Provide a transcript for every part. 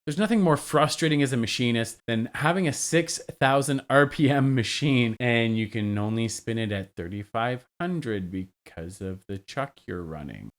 There's nothing more frustrating as a machinist than having a 6,000 RPM machine and you can only spin it at 3,500 because of the chuck you're running.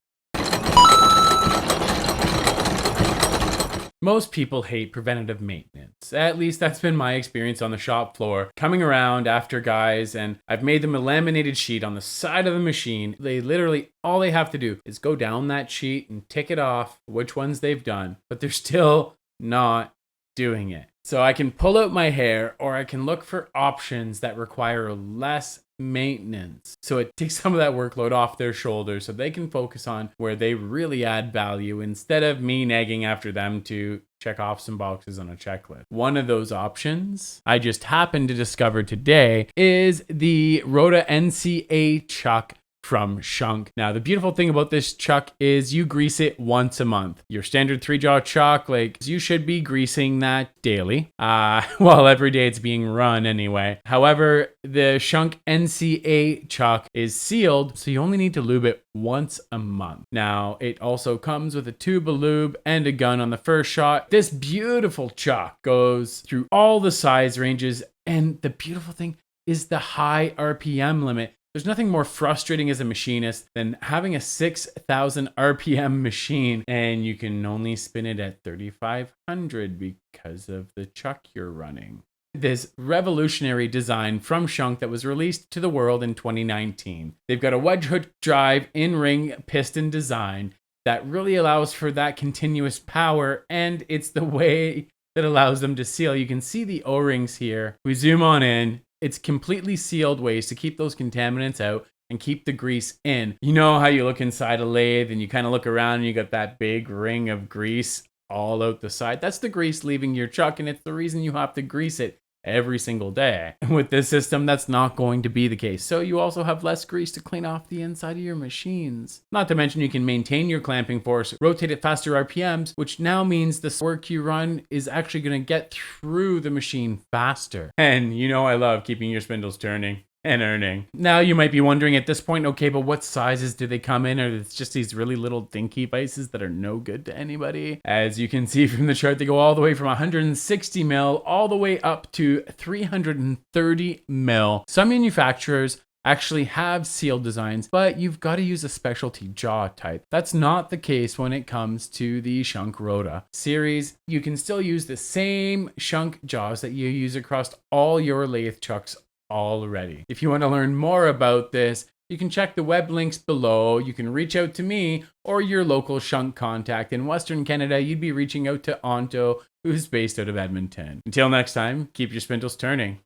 Most people hate preventative maintenance. At least that's been my experience on the shop floor. Coming around after guys, and I've made them a laminated sheet on the side of the machine. They literally, all they have to do is go down that sheet and tick it off which ones they've done, but they're still not doing it. So I can pull out my hair, or I can look for options that require less maintenance. So it takes some of that workload off their shoulders so they can focus on where they really add value instead of me nagging after them to check off some boxes on a checklist. One of those options I just happened to discover today is the Rota NCA chuck from Shunk. Now, the beautiful thing about this chuck is you grease it once a month. Your standard 3-jaw chuck, like, you should be greasing that daily. Well, every day it's being run anyway. However, the Shunk NCA chuck is sealed, so you only need to lube it once a month. Now, it also comes with a tube of lube and a gun on the first shot. This beautiful chuck goes through all the size ranges, and the beautiful thing is the high RPM limit. There's nothing more frustrating as a machinist than having a 6,000 RPM machine and you can only spin it at 3,500 because of the chuck you're running. This revolutionary design from Shunk that was released to the world in 2019. They've got a wedge hook drive in-ring piston design that really allows for that continuous power, and it's the way that allows them to seal. You can see the O-rings here. We zoom on in. It's completely sealed ways to keep those contaminants out and keep the grease in. You know how you look inside a lathe and you kind of look around and you got that big ring of grease all out the side? That's the grease leaving your chuck, and it's the reason you have to grease it every single day. With this system, that's not going to be the case. So you also have less grease to clean off the inside of your machines. Not to mention you can maintain your clamping force, rotate at faster RPMs, which now means the work you run is actually going to get through the machine faster. And you know I love keeping your spindles turning and earning. Now you might be wondering at this point, okay, but what sizes do they come in? Or it's just these really little dinky vices that are no good to anybody? As you can see from the chart, they go all the way from 160 mil all the way up to 330 mil. Some manufacturers actually have sealed designs, but you've got to use a specialty jaw type. That's not the case when it comes to the Shunk Rota series. You can still use the same Shunk jaws that you use across all your lathe chucks already. If you want to learn more about this, you can check the web links below. You can reach out to me or your local Shunk contact. In Western Canada, you'd be reaching out to Onto, who's based out of Edmonton. Until next time, keep your spindles turning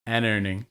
and earning.